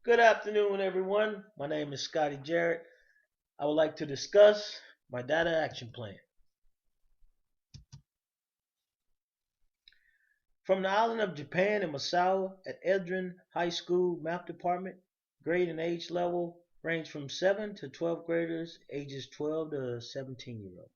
Good afternoon, everyone. My name is Scotty Jarrett. I would like to discuss my data action plan. From the island of Japan in Misawa at Edrin High School Math Department, grade and age level range from 7 to 12 graders, ages 12 to 17-year-olds.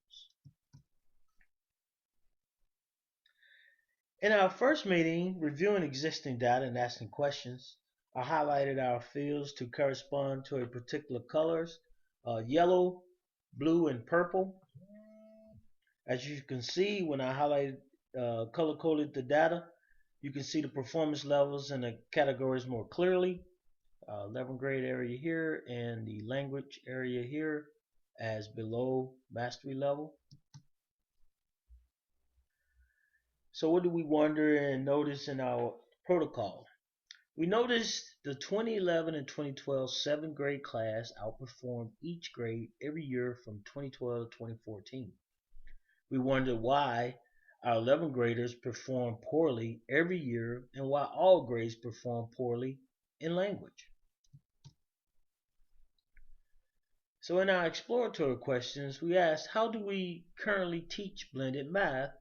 In our first meeting, reviewing existing data and asking questions, I highlighted our fields to correspond to a particular colors, yellow, blue, and purple. As you can see, when I highlighted, color coded the data, you can see the performance levels and the categories more clearly. 11th grade area here and the language area here as below mastery level. So what do we wonder and notice in our protocol? We noticed the 2011 and 2012 7th grade class outperformed each grade every year from 2012 to 2014. We wondered why our 11th graders perform poorly every year and why all grades perform poorly in language. So in our exploratory questions, we asked how do we currently teach blended math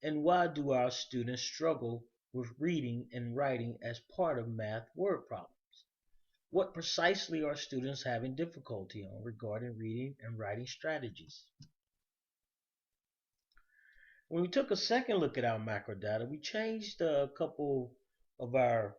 and why do our students struggle with reading and writing as part of math word problems? What precisely are students having difficulty on regarding reading and writing strategies? When we took a second look at our macro data, we changed a couple of our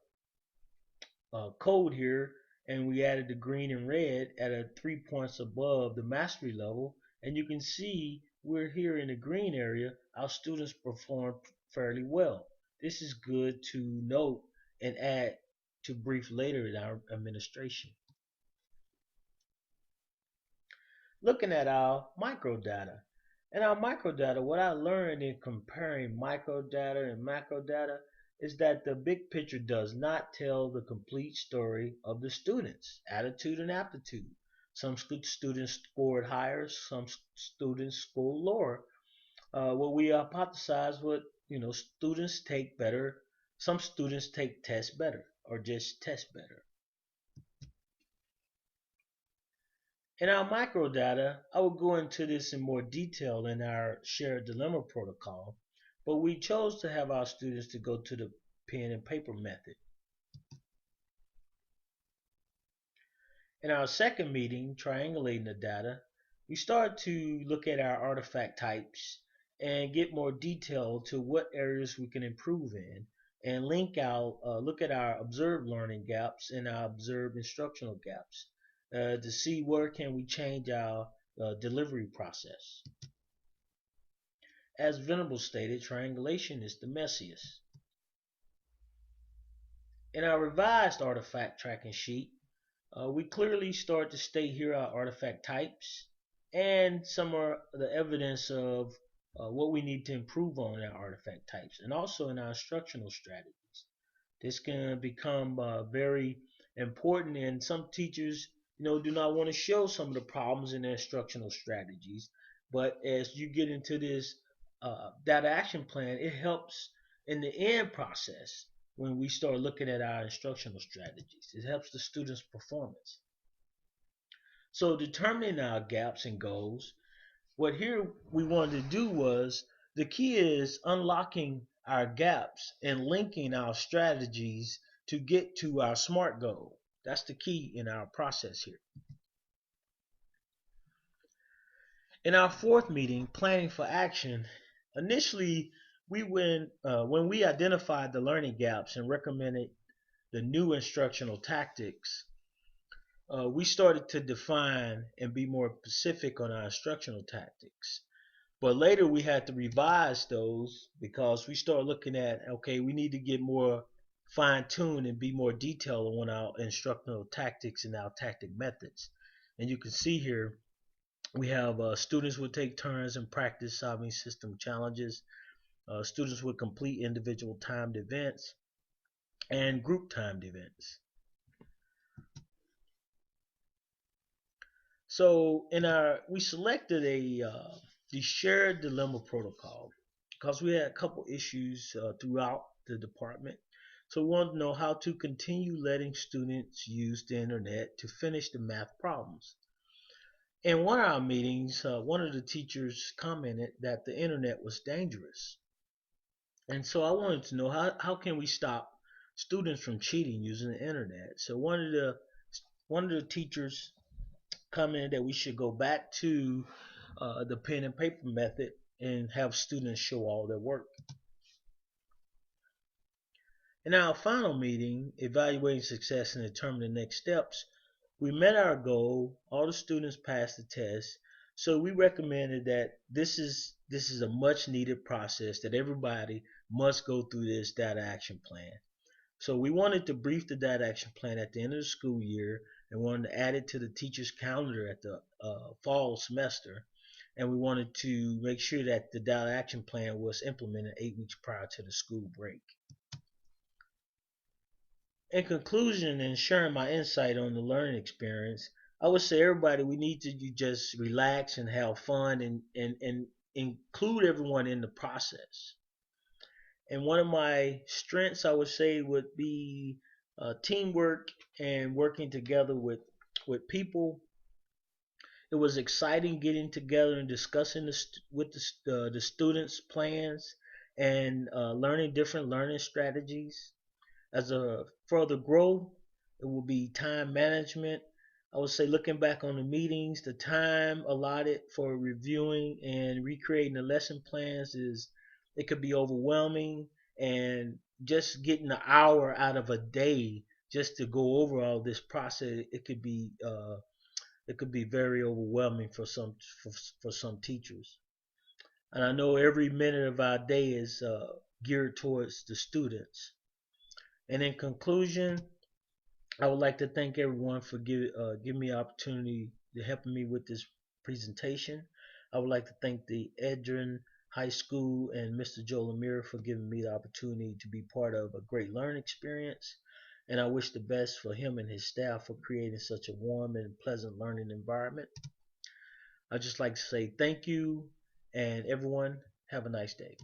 code here and we added the green and red at a 3 points above the mastery level. And you can see we're here in the green area. Our students perform fairly well. This is good to note and add to brief later in our administration. Looking at our microdata. In our microdata, what I learned in comparing microdata and macrodata is that the big picture does not tell the complete story of the students' attitude and aptitude. Some students scored higher, some students scored lower. What we hypothesized what students take better. Some students take tests better or just test better. In our microdata, I will go into this in more detail in our shared dilemma protocol, but we chose to have our students to go to the pen and paper method. In our second meeting, triangulating the data, we started to look at our artifact types and get more detail to what areas we can improve in and look at our observed learning gaps and our observed instructional gaps to see where can we change our delivery process. As Venable stated, triangulation is the messiest. In our revised artifact tracking sheet, we clearly start to state here our artifact types and some of the evidence of what we need to improve on our artifact types and also in our instructional strategies. This can become very important, and some teachers do not want to show some of the problems in their instructional strategies. But as you get into this data action plan, it helps in the end process when we start looking at our instructional strategies. It helps the students' performance. So determining our gaps and goals, what here we wanted to do was the key is unlocking our gaps and linking our strategies to get to our SMART goal. That's the key in our process here. In our fourth meeting, planning for action, initially when we identified the learning gaps and recommended the new instructional tactics, we started to define and be more specific on our instructional tactics. But later we had to revise those because we started looking at, okay, we need to get more fine-tuned and be more detailed on our instructional tactics and our tactic methods. And you can see here we have students would take turns in practice solving system challenges. Students would complete individual timed events and group timed events. So we selected the shared dilemma protocol because we had a couple issues throughout the department. So we wanted to know how to continue letting students use the internet to finish the math problems. In one of our meetings, one of the teachers commented that the internet was dangerous. And so I wanted to know how can we stop students from cheating using the internet. So one of the teachers commented that we should go back to the pen and paper method and have students show all their work. In our final meeting, evaluating success and determining the next steps, we met our goal. All the students passed the test. So we recommended that this is a much needed process that everybody must go through this data action plan. So we wanted to brief the data action plan at the end of the school year and wanted to add it to the teacher's calendar at the fall semester. And we wanted to make sure that the data action plan was implemented 8 weeks prior to the school break. In conclusion, and sharing my insight on the learning experience, I would say everybody we need to just relax and have fun and include everyone in the process. And one of my strengths, I would say, would be teamwork and working together with people. It was exciting getting together and discussing with the students' plans and learning different learning strategies. As a further growth, it will be time management. I would say looking back on the meetings, the time allotted for reviewing and recreating the lesson plans is it could be overwhelming, and just getting an hour out of a day just to go over all this process, it could be very overwhelming for some teachers. And I know every minute of our day is geared towards the students. And in conclusion, I would like to thank everyone for giving me the opportunity to helping me with this presentation. I would like to thank the Edgerton High School and Mr. Joe Lemire for giving me the opportunity to be part of a great learning experience. And I wish the best for him and his staff for creating such a warm and pleasant learning environment. I'd just like to say thank you, and everyone have a nice day.